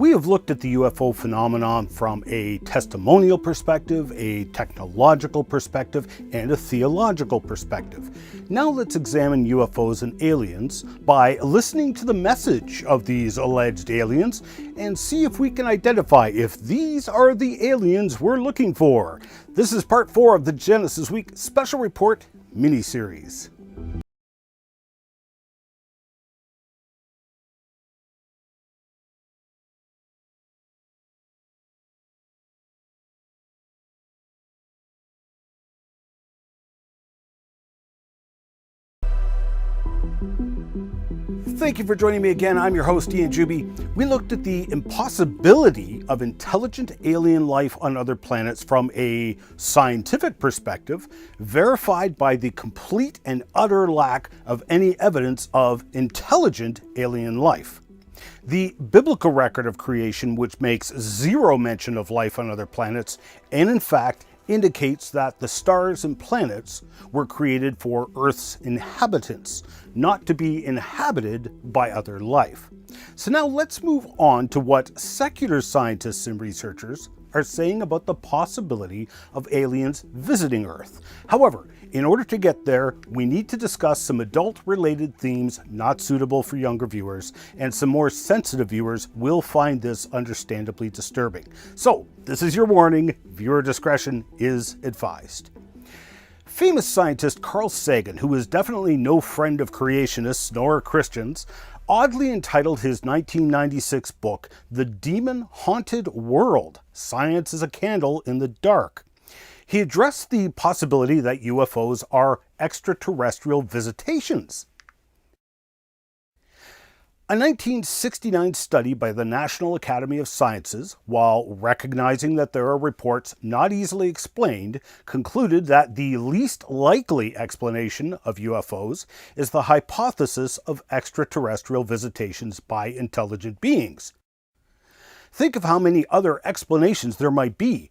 We have looked at the UFO phenomenon from a testimonial perspective, a technological perspective, and a theological perspective. Now let's examine UFOs and aliens by listening to the message of these alleged aliens and see if we can identify if these are the aliens we're looking for. This is part 4 of the Genesis Week Special Report mini-series. Thank you for joining me again. I'm your host, Ian Juby. We looked at the impossibility of intelligent alien life on other planets from a scientific perspective, verified by the complete and utter lack of any evidence of intelligent alien life. The biblical record of creation, which makes zero mention of life on other planets, and in fact indicates that the stars and planets were created for Earth's inhabitants, not to be inhabited by other life. So now let's move on to what secular scientists and researchers are saying about the possibility of aliens visiting Earth. However, in order to get there, we need to discuss some adult-related themes not suitable for younger viewers, and some more sensitive viewers will find this understandably disturbing. So, this is your warning. Viewer discretion is advised. Famous scientist Carl Sagan, who is definitely no friend of creationists nor Christians, oddly entitled his 1996 book, The Demon-Haunted World: Science is a Candle in the Dark. He addressed the possibility that UFOs are extraterrestrial visitations. A 1969 study by the National Academy of Sciences, while recognizing that there are reports not easily explained, concluded that the least likely explanation of UFOs is the hypothesis of extraterrestrial visitations by intelligent beings. Think of how many other explanations there might be.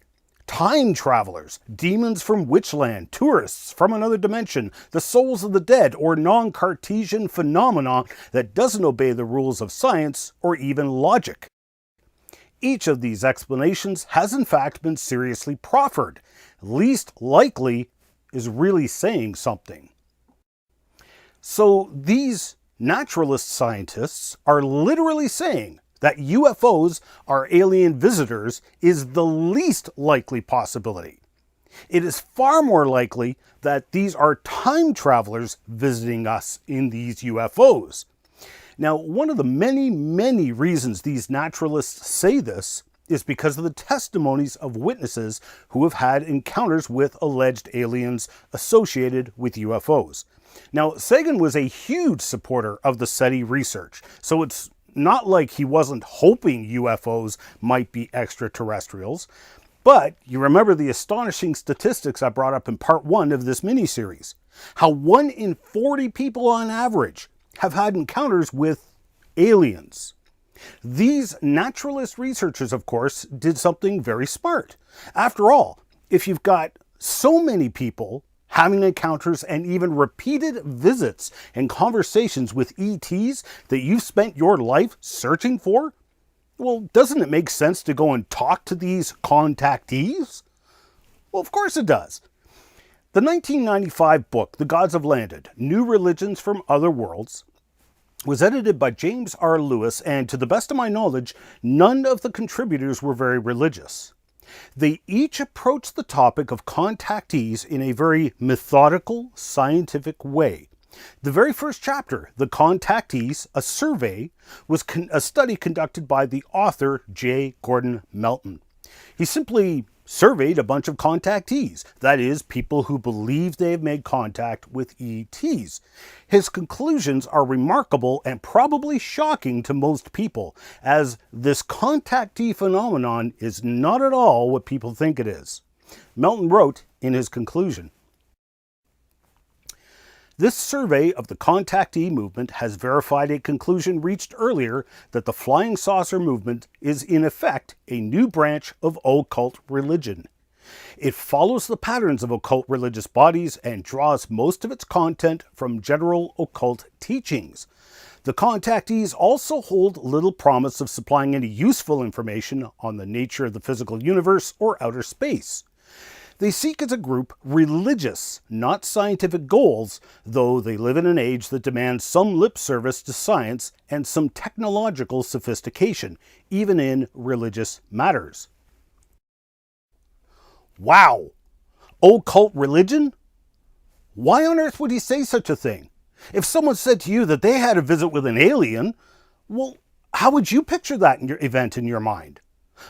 Time travelers, demons from witchland, tourists from another dimension, the souls of the dead, or non-Cartesian phenomena that doesn't obey the rules of science or even logic. Each of these explanations has in fact been seriously proffered. Least likely is really saying something. So these naturalist scientists are literally saying that UFOs are alien visitors is the least likely possibility. It is far more likely that these are time travelers visiting us in these UFOs. Now, one of the many reasons these naturalists say this is because of the testimonies of witnesses who have had encounters with alleged aliens associated with UFOs. Now, Sagan was a huge supporter of the SETI research, so it's not like he wasn't hoping UFOs might be extraterrestrials, but you remember the astonishing statistics I brought up in part 1 of this mini-series. How 1 in 40 people on average have had encounters with aliens. These naturalist researchers, of course, did something very smart. After all, if you've got so many people having encounters and even repeated visits and conversations with ETs that you've spent your life searching for, well, doesn't it make sense to go and talk to these contactees? Well, of course it does. The 1995 book, The Gods Have Landed: New Religions from Other Worlds, was edited by James R. Lewis, and to the best of my knowledge, none of the contributors were very religious. They each approached the topic of contactees in a very methodical, scientific way. The very first chapter, The Contactees, a Survey, was a study conducted by the author J. Gordon Melton. He simply surveyed a bunch of contactees, that is, people who believe they have made contact with ETs. His conclusions are remarkable and probably shocking to most people, as this contactee phenomenon is not at all what people think it is. Melton wrote in his conclusion, "This survey of the contactee movement has verified a conclusion reached earlier that the flying saucer movement is in effect a new branch of occult religion. It follows the patterns of occult religious bodies and draws most of its content from general occult teachings. The contactees also hold little promise of supplying any useful information on the nature of the physical universe or outer space. They seek as a group religious, not scientific goals, though they live in an age that demands some lip service to science and some technological sophistication, even in religious matters. Wow! Occult religion? Why on earth would he say such a thing? If someone said to you that they had a visit with an alien, well, how would you picture that event in your mind?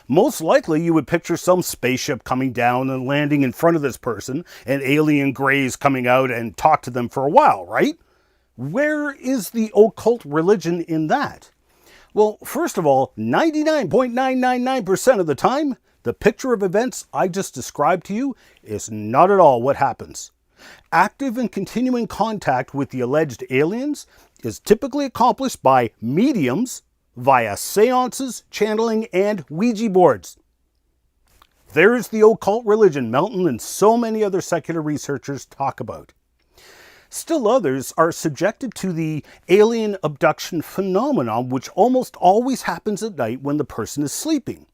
Most likely you would picture some spaceship coming down and landing in front of this person, and alien greys coming out and talk to them for a while, right? Where is the occult religion in that? Well, first of all, 99.999% of the time, the picture of events I just described to you is not at all what happens. Active and continuing contact with the alleged aliens is typically accomplished by mediums via seances, channeling, and Ouija boards. There's the occult religion Melton and so many other secular researchers talk about. Still others are subjected to the alien abduction phenomenon, which almost always happens at night when the person is sleeping.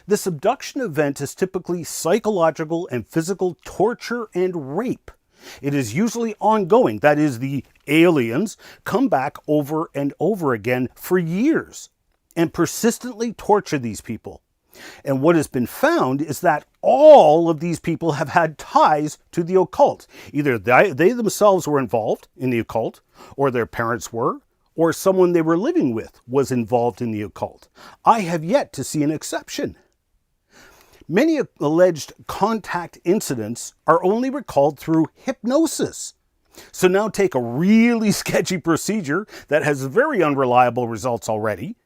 This abduction event is typically psychological and physical torture and rape. It is usually ongoing, that is, the aliens come back over and over again for years and persistently torture these people. And what has been found is that all of these people have had ties to the occult. Either they themselves were involved in the occult, or their parents were, or someone they were living with was involved in the occult. I have yet to see an exception. Many alleged contact incidents are only recalled through hypnosis. So now take a really sketchy procedure that has very unreliable results already,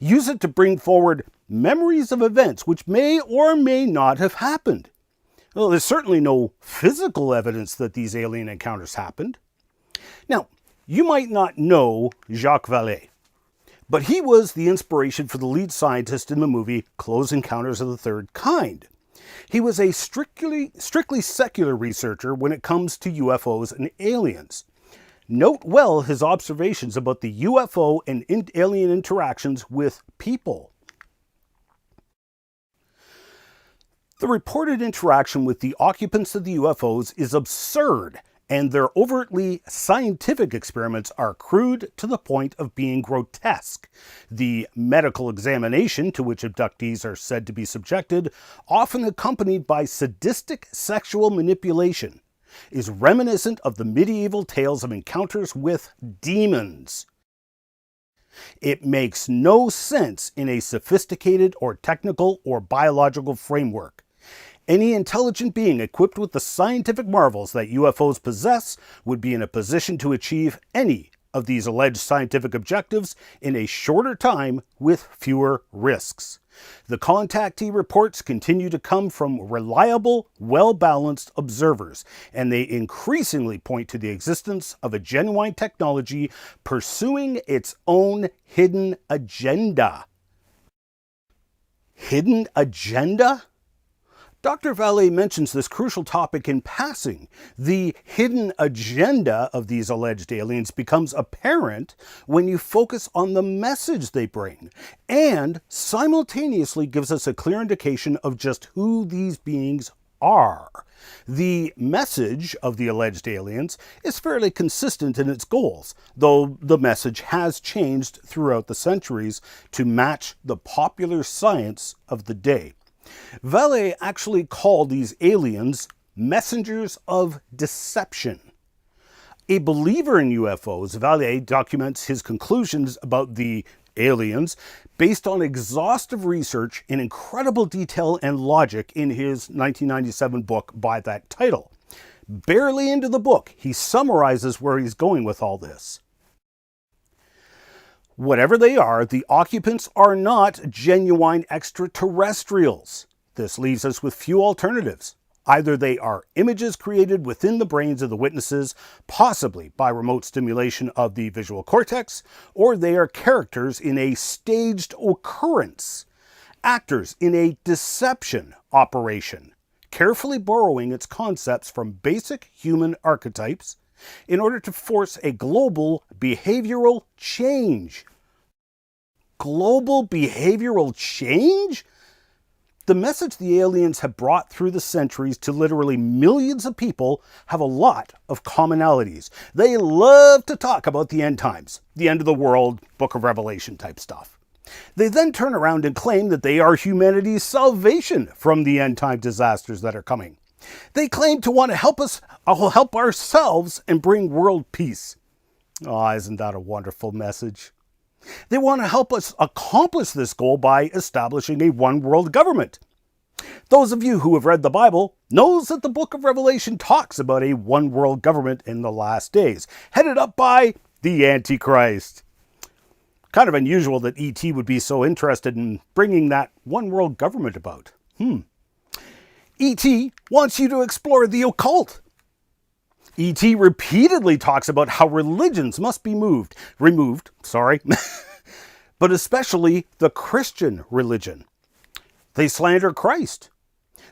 use it to bring forward memories of events which may or may not have happened. Well, there's certainly no physical evidence that these alien encounters happened. Now, you might not know Jacques Vallée, but he was the inspiration for the lead scientist in the movie Close Encounters of the Third Kind. He was a strictly secular researcher when it comes to UFOs and aliens. Note well his observations about the UFO and alien interactions with people. The reported interaction with the occupants of the UFOs is absurd, and their overtly scientific experiments are crude to the point of being grotesque. The medical examination to which abductees are said to be subjected, often accompanied by sadistic sexual manipulation, is reminiscent of the medieval tales of encounters with demons. It makes no sense in a sophisticated or technical or biological framework. Any intelligent being equipped with the scientific marvels that UFOs possess would be in a position to achieve any of these alleged scientific objectives in a shorter time with fewer risks. The contactee reports continue to come from reliable, well-balanced observers, and they increasingly point to the existence of a genuine technology pursuing its own hidden agenda. Hidden agenda? Dr. Vallée mentions this crucial topic in passing. The hidden agenda of these alleged aliens becomes apparent when you focus on the message they bring, and simultaneously gives us a clear indication of just who these beings are. The message of the alleged aliens is fairly consistent in its goals, though the message has changed throughout the centuries to match the popular science of the day. Vallée actually called these aliens messengers of deception. A believer in UFOs, Vallée documents his conclusions about the aliens based on exhaustive research in incredible detail and logic in his 1997 book by that title. Barely into the book, he summarizes where he's going with all this. Whatever they are, the occupants are not genuine extraterrestrials. This leaves us with few alternatives. Either they are images created within the brains of the witnesses, possibly by remote stimulation of the visual cortex, or they are characters in a staged occurrence, actors in a deception operation, carefully borrowing its concepts from basic human archetypes in order to force a global behavioral change. Global behavioral change? The message the aliens have brought through the centuries to literally millions of people have a lot of commonalities. They love to talk about the end times, the end of the world, Book of Revelation type stuff. They then turn around and claim that they are humanity's salvation from the end time disasters that are coming. They claim to want to help ourselves and bring world peace. Oh, isn't that a wonderful message? They want to help us accomplish this goal by establishing a one-world government. Those of you who have read the Bible knows that the book of Revelation talks about a one-world government in the last days, headed up by the Antichrist. Kind of unusual that E.T. would be so interested in bringing that one-world government about. E.T. wants you to explore the occult. E.T. repeatedly talks about how religions must be removed, but especially the Christian religion. They slander Christ.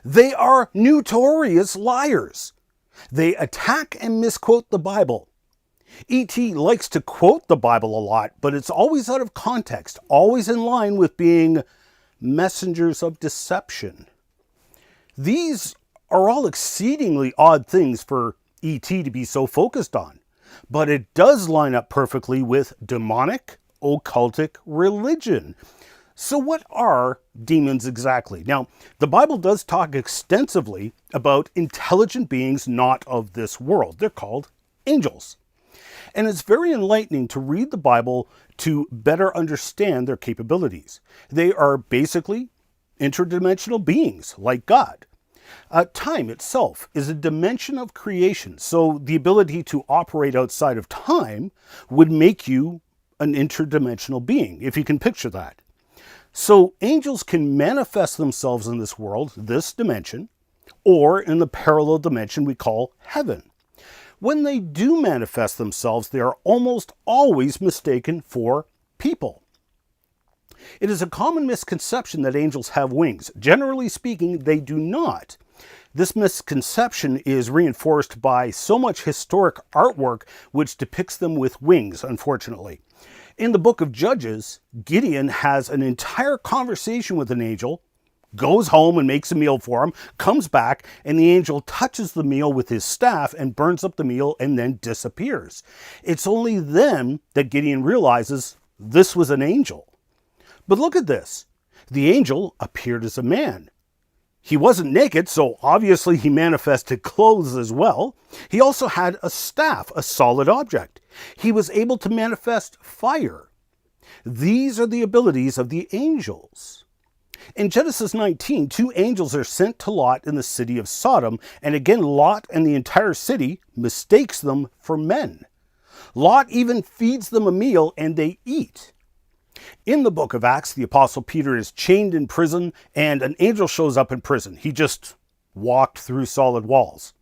They are notorious liars. They attack and misquote the Bible. E.T. likes to quote the Bible a lot, but it's always out of context, always in line with being messengers of deception. These are all exceedingly odd things for E.T. to be so focused on, but it does line up perfectly with demonic, occultic religion. So what are demons exactly? Now, the Bible does talk extensively about intelligent beings not of this world. They're called angels. And it's very enlightening to read the Bible to better understand their capabilities. They are basically interdimensional beings like God. Time itself is a dimension of creation, so the ability to operate outside of time would make you an interdimensional being, if you can picture that. So angels can manifest themselves in this world, this dimension, or in the parallel dimension we call heaven. When they do manifest themselves, they are almost always mistaken for people. It is a common misconception that angels have wings. Generally speaking, they do not. This misconception is reinforced by so much historic artwork which depicts them with wings, unfortunately. In the book of Judges, Gideon has an entire conversation with an angel, goes home and makes a meal for him, comes back, and the angel touches the meal with his staff and burns up the meal and then disappears. It's only then that Gideon realizes this was an angel. But look at this. The angel appeared as a man. He wasn't naked, so obviously he manifested clothes as well. He also had a staff, a solid object. He was able to manifest fire. These are the abilities of the angels. In Genesis 19, 2 angels are sent to Lot in the city of Sodom, and again Lot and the entire city mistakes them for men. Lot even feeds them a meal and they eat. In the book of Acts, the Apostle Peter is chained in prison and an angel shows up in prison. He just walked through solid walls.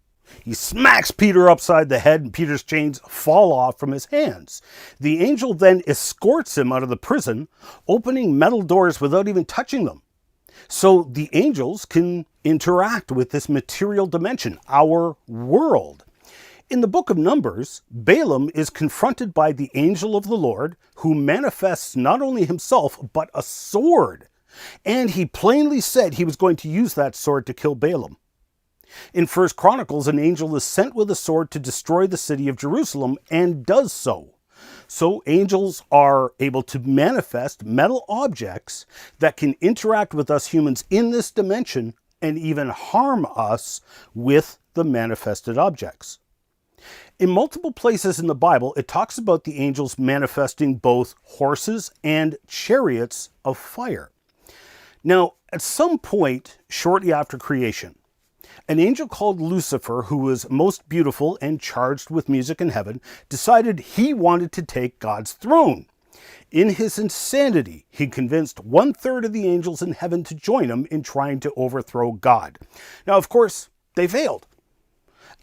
He smacks Peter upside the head and Peter's chains fall off from his hands. The angel then escorts him out of the prison, opening metal doors without even touching them. So the angels can interact with this material dimension, our world. In the book of Numbers, Balaam is confronted by the angel of the Lord, who manifests not only himself, but a sword. And he plainly said he was going to use that sword to kill Balaam. In 1 Chronicles, an angel is sent with a sword to destroy the city of Jerusalem, and does so. So angels are able to manifest metal objects that can interact with us humans in this dimension and even harm us with the manifested objects. In multiple places in the Bible, it talks about the angels manifesting both horses and chariots of fire. Now, at some point shortly after creation, an angel called Lucifer, who was most beautiful and charged with music in heaven, decided he wanted to take God's throne. In his insanity, he convinced 1/3 of the angels in heaven to join him in trying to overthrow God. Now, of course, they failed.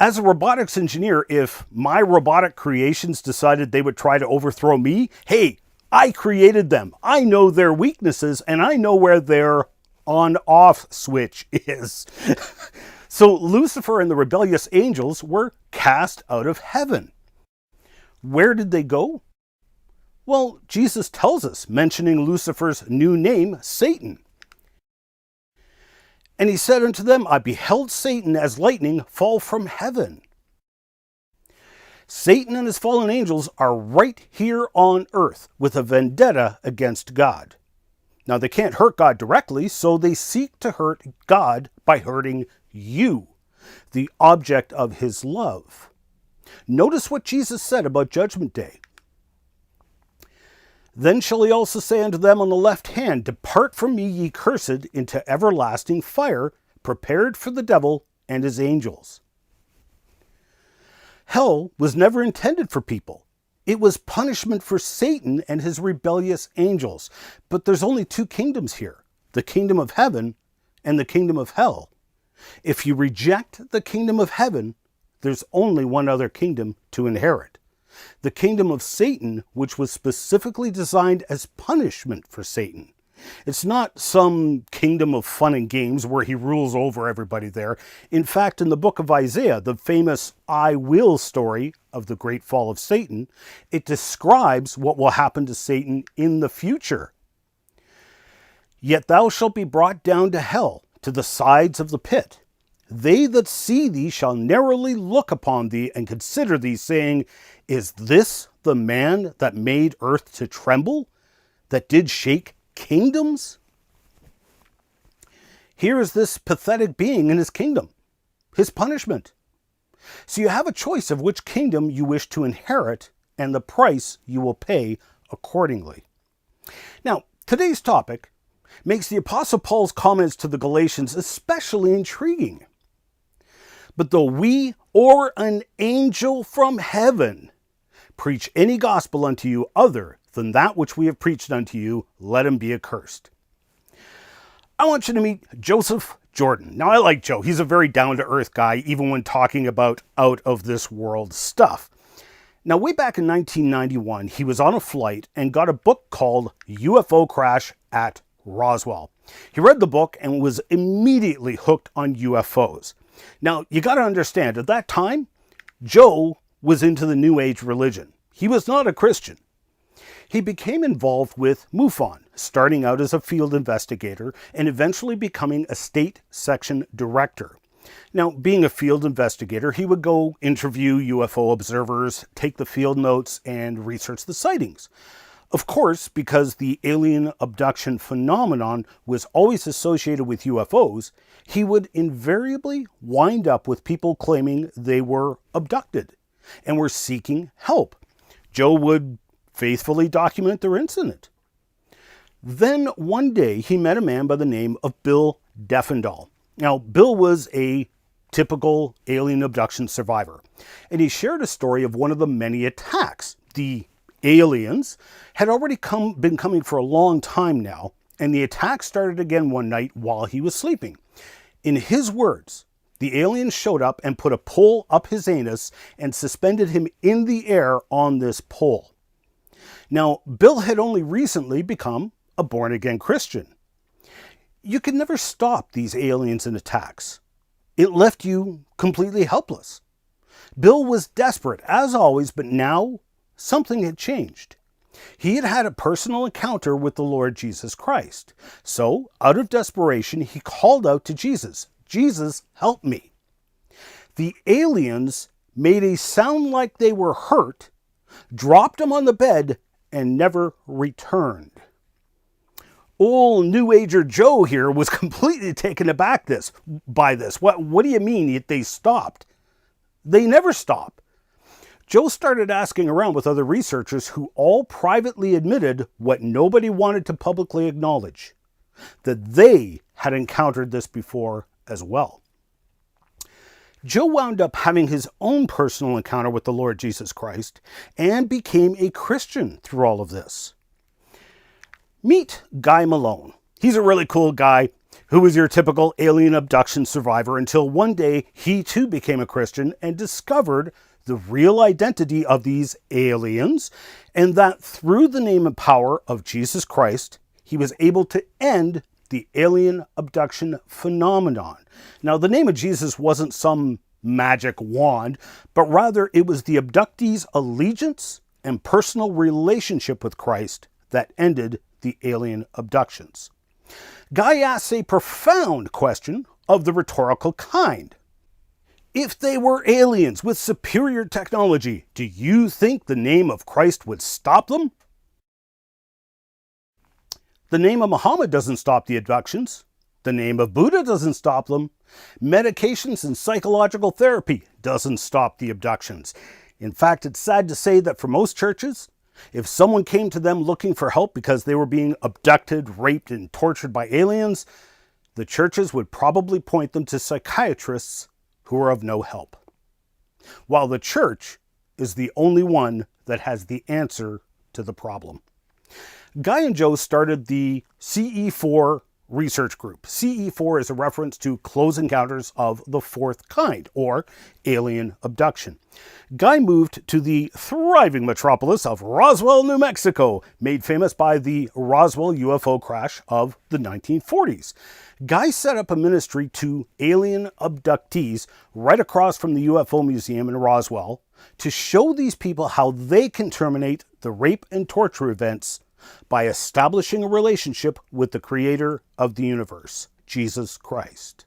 As a robotics engineer, if my robotic creations decided they would try to overthrow me, hey, I created them. I know their weaknesses and I know where their on-off switch is. So Lucifer and the rebellious angels were cast out of heaven. Where did they go? Well, Jesus tells us, mentioning Lucifer's new name, Satan. And he said unto them, I beheld Satan as lightning fall from heaven. Satan and his fallen angels are right here on earth with a vendetta against God. Now, they can't hurt God directly, so they seek to hurt God by hurting you, the object of his love. Notice what Jesus said about Judgment Day. Then shall he also say unto them on the left hand, Depart from me, ye cursed, into everlasting fire, prepared for the devil and his angels. Hell was never intended for people. It was punishment for Satan and his rebellious angels. But there's only two kingdoms here, the kingdom of heaven and the kingdom of hell. If you reject the kingdom of heaven, there's only one other kingdom to inherit. The kingdom of Satan, which was specifically designed as punishment for Satan. It's not some kingdom of fun and games where he rules over everybody there. In fact, in the book of Isaiah, the famous I will story of the great fall of Satan, it describes what will happen to Satan in the future. Yet thou shalt be brought down to hell, to the sides of the pit. They that see thee shall narrowly look upon thee and consider thee, saying, Is this the man that made earth to tremble, that did shake kingdoms? Here is this pathetic being in his kingdom, his punishment. So you have a choice of which kingdom you wish to inherit and the price you will pay accordingly. Now, today's topic makes the Apostle Paul's comments to the Galatians especially intriguing. But though we or an angel from heaven preach any gospel unto you other than that which we have preached unto you, let him be accursed. I want you to meet Joseph Jordan. Now, I like Joe. He's a very down-to-earth guy, even when talking about out-of-this-world stuff. Now, way back in 1991, he was on a flight and got a book called UFO Crash at Roswell. He read the book and was immediately hooked on UFOs. Now, you got to understand, at that time, Joe was into the New Age religion. He was not a Christian. He became involved with MUFON, starting out as a field investigator and eventually becoming a state section director. Now, being a field investigator, he would go interview UFO observers, take the field notes, and research the sightings. Of course, because the alien abduction phenomenon was always associated with UFOs, he would invariably wind up with people claiming they were abducted and were seeking help. Joe would faithfully document their incident. Then one day he met a man by the name of Bill Defendahl. Now, Bill was a typical alien abduction survivor, and he shared a story of one of the many attacks. The aliens had already been coming for a long time now, and the attack started again one night while he was sleeping. In his words, the aliens showed up and put a pole up his anus and suspended him in the air on this pole. Now, Bill had only recently become a born-again Christian. You could never stop these aliens and attacks. It left you completely helpless. Bill was desperate, as always, but now something had changed. He had had a personal encounter with the Lord Jesus Christ. So, out of desperation, he called out to Jesus, Jesus, help me. The aliens made a sound like they were hurt, dropped him on the bed, and never returned. Old New Ager Joe here was completely taken aback by this. What do you mean they stopped? They never stop. Joe started asking around with other researchers who all privately admitted what nobody wanted to publicly acknowledge, that they had encountered this before as well. Joe wound up having his own personal encounter with the Lord Jesus Christ and became a Christian through all of this. Meet Guy Malone. He's a really cool guy who was your typical alien abduction survivor until one day he too became a Christian and discovered the real identity of these aliens, and that through the name and power of Jesus Christ, he was able to end the alien abduction phenomenon. Now, the name of Jesus wasn't some magic wand, but rather it was the abductees' allegiance and personal relationship with Christ that ended the alien abductions. Guy asks a profound question of the rhetorical kind. If they were aliens with superior technology, do you think the name of Christ would stop them? The name of Muhammad doesn't stop the abductions. The name of Buddha doesn't stop them. Medications and psychological therapy doesn't stop the abductions. In fact, it's sad to say that for most churches, if someone came to them looking for help because they were being abducted, raped, and tortured by aliens, the churches would probably point them to psychiatrists who are of no help. While the church is the only one that has the answer to the problem. Guy and Joe started the CE4 research group. CE4 is a reference to Close Encounters of the Fourth Kind, or alien abduction. Guy moved to the thriving metropolis of Roswell, New Mexico, made famous by the Roswell UFO crash of the 1940s. Guy set up a ministry to alien abductees right across from the UFO Museum in Roswell to show these people how they can terminate the rape and torture events by establishing a relationship with the creator of the universe, Jesus Christ.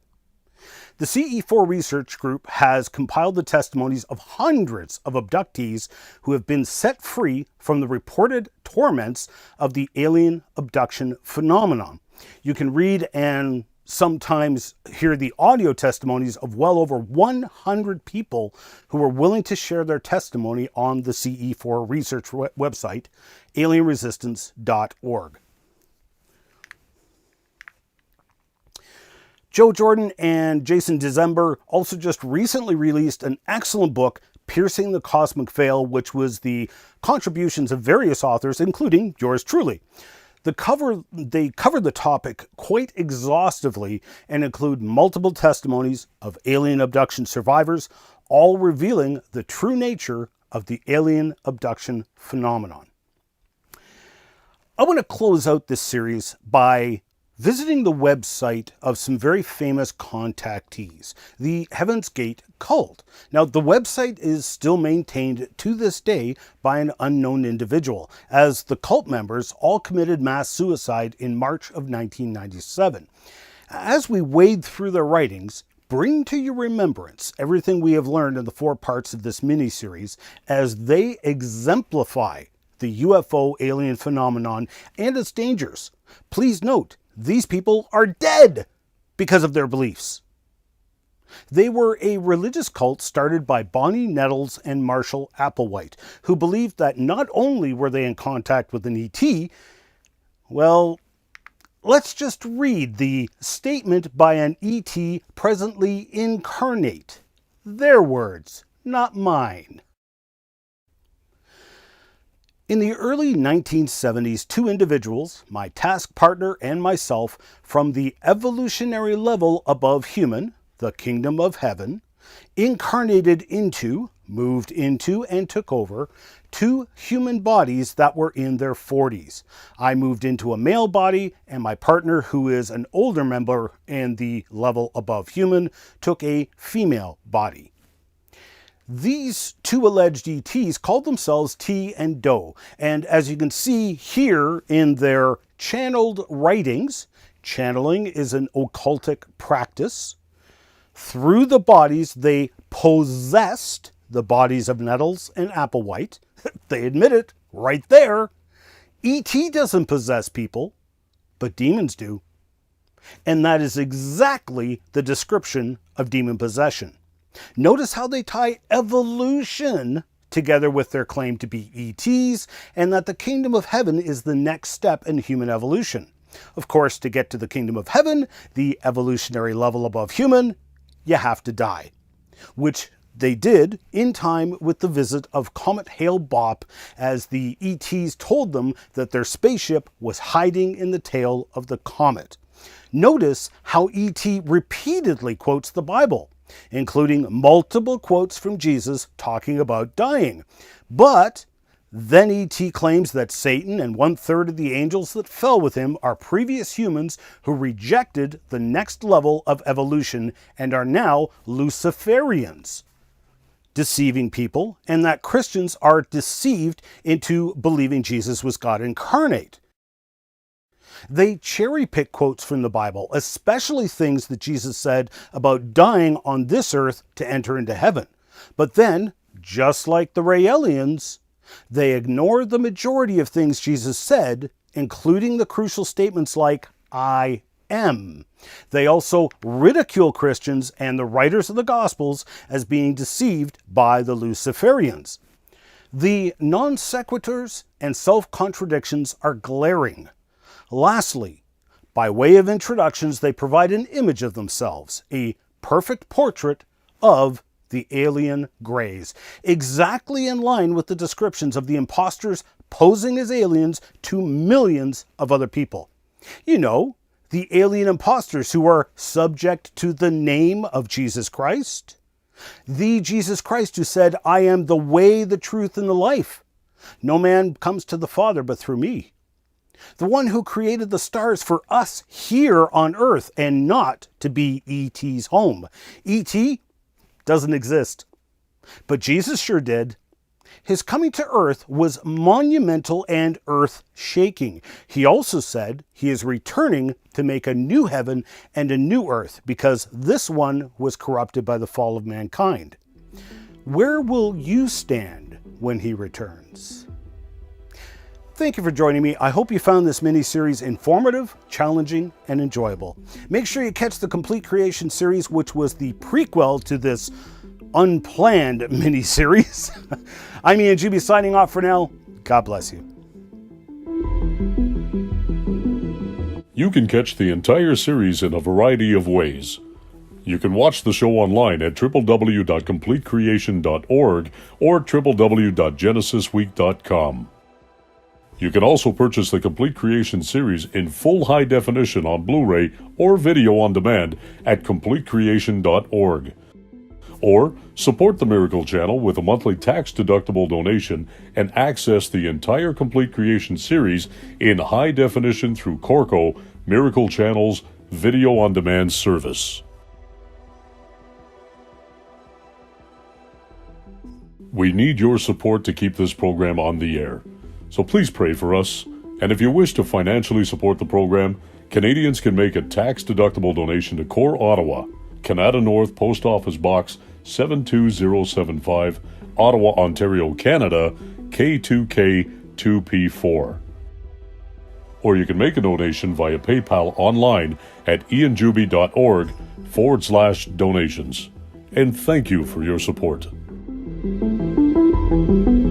The CE4 research group has compiled the testimonies of hundreds of abductees who have been set free from the reported torments of the alien abduction phenomenon. You can read and sometimes hear the audio testimonies of well over 100 people who were willing to share their testimony on the CE4 research website, alienresistance.org. Joe Jordan and Jason December also just recently released an excellent book, Piercing the Cosmic Veil, which was the contributions of various authors, including yours truly. They cover the topic quite exhaustively and include multiple testimonies of alien abduction survivors, all revealing the true nature of the alien abduction phenomenon. I want to close out this series by visiting the website of some very famous contactees, the Heaven's Gate cult. Now, the website is still maintained to this day by an unknown individual, as the cult members all committed mass suicide in March of 1997. As we wade through their writings, bring to your remembrance everything we have learned in the 4 parts of this mini-series as they exemplify the UFO alien phenomenon and its dangers. Please note, these people are dead because of their beliefs. They were a religious cult started by Bonnie Nettles and Marshall Applewhite, who believed that not only were they in contact with an ET, well, let's just read the statement by an ET presently incarnate. Their words, not mine. In the early 1970s, 2 individuals, my task partner and myself, from the evolutionary level above human, the kingdom of heaven, incarnated into, moved into, and took over 2 human bodies that were in their 40s. I moved into a male body, and my partner, who is an older member in the level above human, took a female body. These 2 alleged ETs called themselves T and Do, and as you can see here in their channeled writings, channeling is an occultic practice. Through the bodies, they possessed the bodies of Nettles and Applewhite. They admit it right there. ET doesn't possess people, but demons do. And that is exactly the description of demon possession. Notice how they tie evolution together with their claim to be ETs, and that the kingdom of heaven is the next step in human evolution. Of course, to get to the kingdom of heaven, the evolutionary level above human, you have to die. Which they did in time with the visit of Comet Hale-Bopp, as the ETs told them that their spaceship was hiding in the tail of the comet. Notice how ET repeatedly quotes the Bible, including multiple quotes from Jesus talking about dying. But Then E.T. claims that Satan and 1/3 of the angels that fell with him are previous humans who rejected the next level of evolution and are now Luciferians, deceiving people, and that Christians are deceived into believing Jesus was God incarnate. They cherry-pick quotes from the Bible, especially things that Jesus said about dying on this earth to enter into heaven. But then, just like the Raelians, they ignore the majority of things Jesus said, including the crucial statements like, I am. They also ridicule Christians and the writers of the Gospels as being deceived by the Luciferians. The non sequiturs and self-contradictions are glaring. Lastly, by way of introductions, they provide an image of themselves, a perfect portrait of the alien Greys, exactly in line with the descriptions of the imposters posing as aliens to millions of other people. You know, the alien imposters who are subject to the name of Jesus Christ. The Jesus Christ who said, I am the way, the truth, and the life. No man comes to the Father but through me. The one who created the stars for us here on earth and not to be E.T.'s home. E.T. doesn't exist, but Jesus sure did. His coming to earth was monumental and earth-shaking. He also said he is returning to make a new heaven and a new earth because this one was corrupted by the fall of mankind. Where will you stand when he returns? Thank you for joining me. I hope you found this mini-series informative, challenging, and enjoyable. Make sure you catch the Complete Creation series, which was the prequel to this unplanned mini-series. I'm Ian Juby signing off for now. God bless you. You can catch the entire series in a variety of ways. You can watch the show online at www.completecreation.org or www.genesisweek.com. You can also purchase the Complete Creation series in full high definition on Blu-ray or video on demand at completecreation.org. Or support the Miracle Channel with a monthly tax-deductible donation and access the entire Complete Creation series in high definition through Corco, Miracle Channel's video on demand service. We need your support to keep this program on the air. So please pray for us, and if you wish to financially support the program, Canadians can make a tax-deductible donation to Core Ottawa, Canada North Post Office Box 72075, Ottawa, Ontario, Canada, K2K2P4. Or you can make a donation via PayPal online at ianjuby.org/donations. And thank you for your support.